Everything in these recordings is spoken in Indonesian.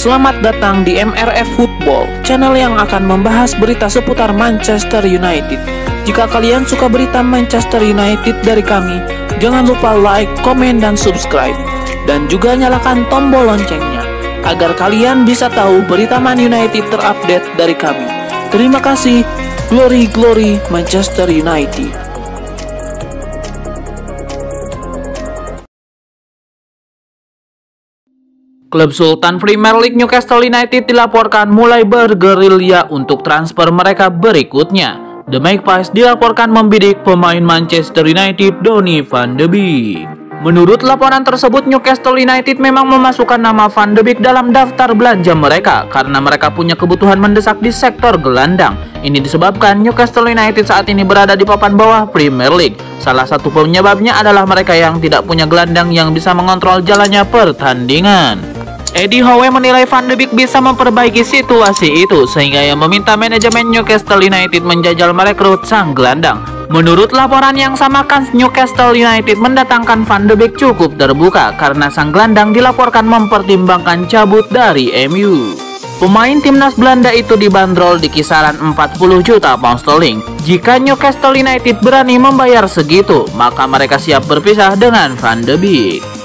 Selamat datang di MRF Football, channel yang akan membahas berita seputar Manchester United. Jika kalian suka berita Manchester United dari kami, jangan lupa like, komen, dan subscribe. Dan juga nyalakan tombol loncengnya, agar kalian bisa tahu berita Man United terupdate dari kami. Terima kasih, Glory Glory Manchester United. Klub Sultan Premier League Newcastle United dilaporkan mulai bergerilya untuk transfer mereka berikutnya. The Magpies dilaporkan membidik pemain Manchester United Donny van de Beek. Menurut laporan tersebut, Newcastle United memang memasukkan nama Van de Beek dalam daftar belanja mereka karena mereka punya kebutuhan mendesak di sektor gelandang. Ini disebabkan Newcastle United saat ini berada di papan bawah Premier League. Salah satu penyebabnya adalah mereka yang tidak punya gelandang yang bisa mengontrol jalannya pertandingan. Eddie Howe menilai Van de Beek bisa memperbaiki situasi itu sehingga ia meminta manajemen Newcastle United menjajal merekrut sang gelandang. Menurut laporan yang sama, kans Newcastle United mendatangkan Van de Beek cukup terbuka karena sang gelandang dilaporkan mempertimbangkan cabut dari MU. Pemain timnas Belanda itu dibanderol di kisaran 40 juta pound sterling. Jika Newcastle United berani membayar segitu, maka mereka siap berpisah dengan Van de Beek.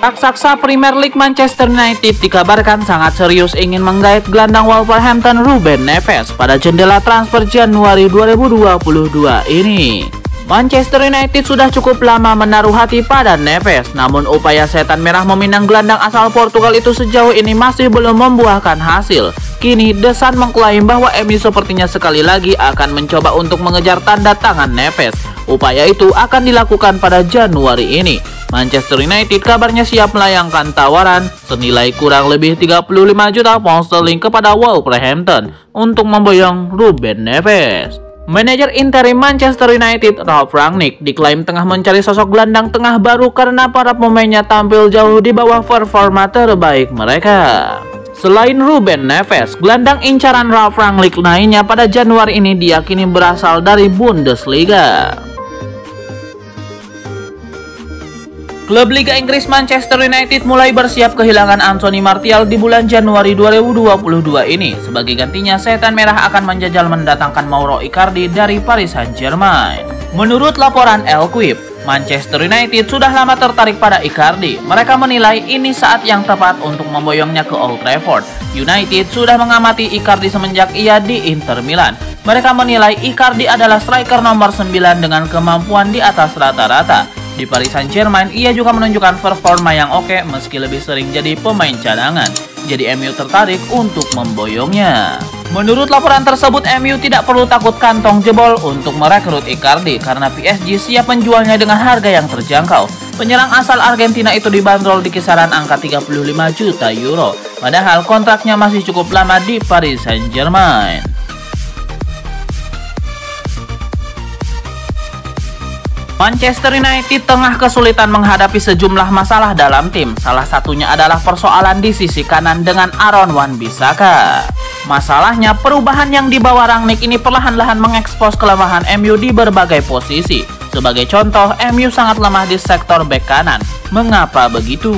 Raksasa Premier League Manchester United dikabarkan sangat serius ingin menggait gelandang Wolverhampton Ruben Neves pada jendela transfer Januari 2022 ini. Manchester United sudah cukup lama menaruh hati pada Neves, namun upaya setan merah meminang gelandang asal Portugal itu sejauh ini masih belum membuahkan hasil. Kini The Sun mengklaim bahwa MU sepertinya sekali lagi akan mencoba untuk mengejar tanda tangan Neves. Upaya itu akan dilakukan pada Januari ini. Manchester United kabarnya siap melayangkan tawaran senilai kurang lebih 35 juta pound sterling kepada Wolverhampton untuk memboyong Ruben Neves. Manajer interim Manchester United Ralf Rangnick diklaim tengah mencari sosok gelandang tengah baru karena para pemainnya tampil jauh di bawah performa terbaik mereka. Selain Ruben Neves, gelandang incaran Ralf Rangnick lainnya pada Januari ini diyakini berasal dari Bundesliga. Klub Liga Inggris Manchester United mulai bersiap kehilangan Anthony Martial di bulan Januari 2022 ini. Sebagai gantinya, setan merah akan menjajal mendatangkan Mauro Icardi dari Paris Saint-Germain. Menurut laporan El Quip, Manchester United sudah lama tertarik pada Icardi. Mereka menilai ini saat yang tepat untuk memboyongnya ke Old Trafford. United sudah mengamati Icardi semenjak ia di Inter Milan. Mereka menilai Icardi adalah striker nomor 9 dengan kemampuan di atas rata-rata. Di Paris Saint-Germain, ia juga menunjukkan performa yang oke meski lebih sering jadi pemain cadangan. Jadi MU tertarik untuk memboyongnya. Menurut laporan tersebut, MU tidak perlu takut kantong jebol untuk merekrut Icardi karena PSG siap menjualnya dengan harga yang terjangkau. Penyerang asal Argentina itu dibanderol di kisaran angka 35 juta euro. Padahal kontraknya masih cukup lama di Paris Saint-Germain. Manchester United tengah kesulitan menghadapi sejumlah masalah dalam tim. Salah satunya adalah persoalan di sisi kanan dengan Aaron Wan-Bissaka. Masalahnya, perubahan yang dibawa Rangnick ini perlahan-lahan mengekspos kelemahan MU di berbagai posisi. Sebagai contoh, MU sangat lemah di sektor bek kanan. Mengapa begitu?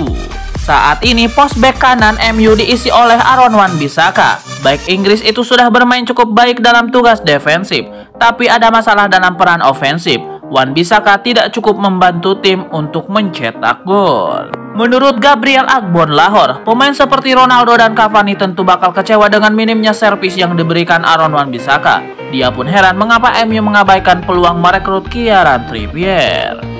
Saat ini pos bek kanan MU diisi oleh Aaron Wan-Bissaka. Baik Inggris itu sudah bermain cukup baik dalam tugas defensif, tapi ada masalah dalam peran ofensif. Wan-Bissaka tidak cukup membantu tim untuk mencetak gol. Menurut Gabriel Agbon Lahore, pemain seperti Ronaldo dan Cavani tentu bakal kecewa dengan minimnya servis yang diberikan Aaron Wan-Bissaka. Dia pun heran mengapa MU mengabaikan peluang merekrut Kieran Trippier.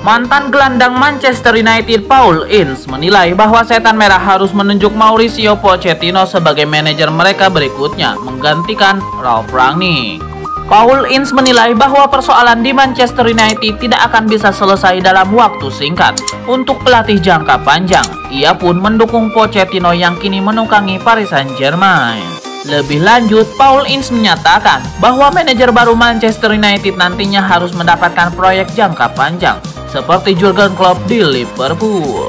Mantan gelandang Manchester United Paul Ince menilai bahwa setan merah harus menunjuk Mauricio Pochettino sebagai manajer mereka berikutnya, menggantikan Ralf Rangnick. Paul Ince menilai bahwa persoalan di Manchester United tidak akan bisa selesai dalam waktu singkat. Untuk pelatih jangka panjang, ia pun mendukung Pochettino yang kini menukangi Paris Saint-Germain. Lebih lanjut, Paul Ince menyatakan bahwa manajer baru Manchester United nantinya harus mendapatkan proyek jangka panjang seperti Jurgen Klopp di Liverpool.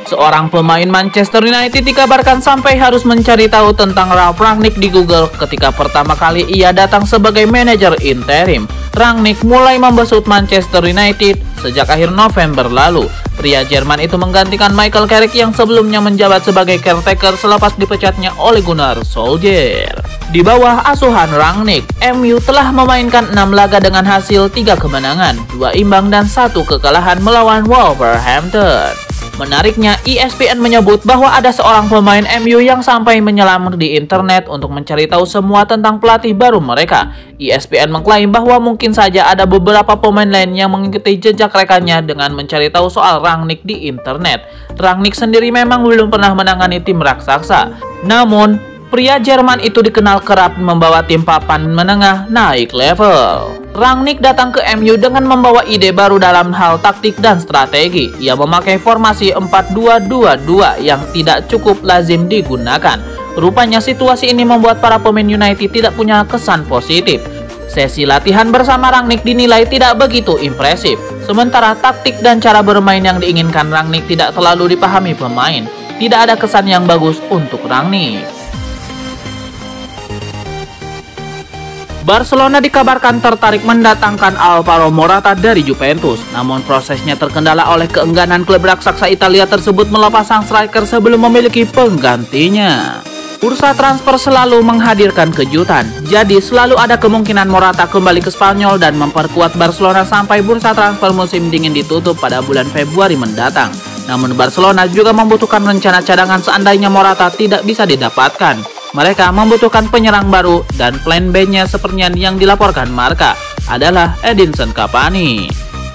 Seorang pemain Manchester United dikabarkan sampai harus mencari tahu tentang Ralf Rangnick di Google ketika pertama kali ia datang sebagai manajer interim. Rangnick mulai membesut Manchester United sejak akhir November lalu. Pria Jerman itu menggantikan Michael Carrick yang sebelumnya menjabat sebagai caretaker selepas dipecatnya Ole Gunnar Solskjaer. Di bawah asuhan Rangnick, MU telah memainkan 6 laga dengan hasil 3 kemenangan, 2 imbang dan 1 kekalahan melawan Wolverhampton. Menariknya, ESPN menyebut bahwa ada seorang pemain MU yang sampai menyelam di internet untuk mencari tahu semua tentang pelatih baru mereka. ESPN mengklaim bahwa mungkin saja ada beberapa pemain lain yang mengikuti jejak rekannya dengan mencari tahu soal Rangnick di internet. Rangnick sendiri memang belum pernah menangani tim raksasa. Namun, pria Jerman itu dikenal kerap membawa tim papan menengah naik level. Rangnick datang ke MU dengan membawa ide baru dalam hal taktik dan strategi. Ia memakai formasi 4-2-2-2 yang tidak cukup lazim digunakan. Rupanya situasi ini membuat para pemain United tidak punya kesan positif. Sesi latihan bersama Rangnick dinilai tidak begitu impresif. Sementara taktik dan cara bermain yang diinginkan Rangnick tidak terlalu dipahami pemain. Tidak ada kesan yang bagus untuk Rangnick. Barcelona dikabarkan tertarik mendatangkan Alvaro Morata dari Juventus. Namun prosesnya terkendala oleh keengganan klub raksasa Italia tersebut melepas sang striker sebelum memiliki penggantinya. Bursa transfer selalu menghadirkan kejutan. Jadi selalu ada kemungkinan Morata kembali ke Spanyol dan memperkuat Barcelona sampai bursa transfer musim dingin ditutup pada bulan Februari mendatang. Namun Barcelona juga membutuhkan rencana cadangan seandainya Morata tidak bisa didapatkan. Mereka membutuhkan penyerang baru dan plan B-nya seperti yang dilaporkan Marca adalah Edinson Cavani.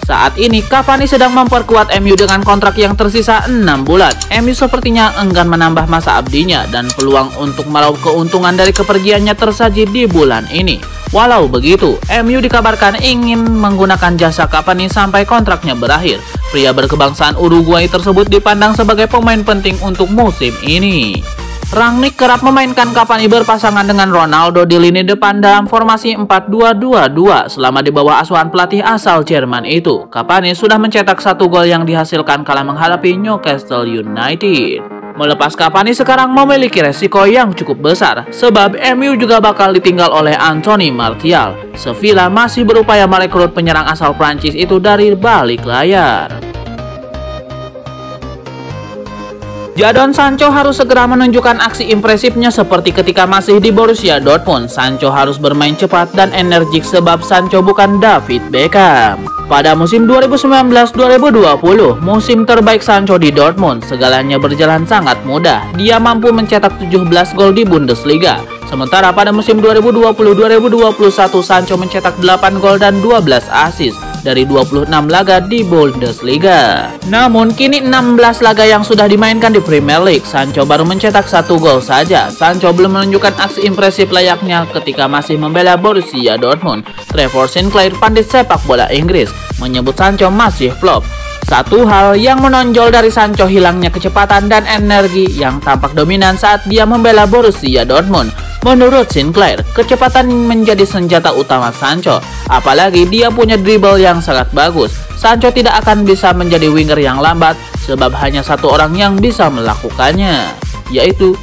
Saat ini Cavani sedang memperkuat MU dengan kontrak yang tersisa 6 bulan. MU sepertinya enggan menambah masa abdinya dan peluang untuk meraup keuntungan dari kepergiannya tersaji di bulan ini. Walau begitu, MU dikabarkan ingin menggunakan jasa Cavani sampai kontraknya berakhir. Pria berkebangsaan Uruguay tersebut dipandang sebagai pemain penting untuk musim ini. Rangnick kerap memainkan Cavani berpasangan dengan Ronaldo di lini depan dalam formasi 4-2-2-2 selama di bawah asuhan pelatih asal Jerman itu. Cavani sudah mencetak 1 gol yang dihasilkan kala menghadapi Newcastle United. Melepas Cavani sekarang memiliki resiko yang cukup besar, sebab MU juga bakal ditinggal oleh Anthony Martial. Sevilla masih berupaya merekrut penyerang asal Prancis itu dari balik layar. Jadon Sancho harus segera menunjukkan aksi impresifnya seperti ketika masih di Borussia Dortmund. Sancho harus bermain cepat dan energik sebab Sancho bukan David Beckham. Pada musim 2019-2020, musim terbaik Sancho di Dortmund, segalanya berjalan sangat mudah. Dia mampu mencetak 17 gol di Bundesliga. Sementara pada musim 2020-2021, Sancho mencetak 8 gol dan 12 assist dari 26 laga di Bundesliga. Namun kini 16 laga yang sudah dimainkan di Premier League, Sancho baru mencetak 1 gol saja. Sancho belum menunjukkan aksi impresif layaknya ketika masih membela Borussia Dortmund. Trevor Sinclair, pandit sepak bola Inggris, menyebut Sancho masih flop. Satu hal yang menonjol dari Sancho hilangnya kecepatan dan energi yang tampak dominan saat dia membela Borussia Dortmund. Menurut Sinclair, kecepatan menjadi senjata utama Sancho, apalagi dia punya dribble yang sangat bagus. Sancho tidak akan bisa menjadi winger yang lambat sebab hanya satu orang yang bisa melakukannya, yaitu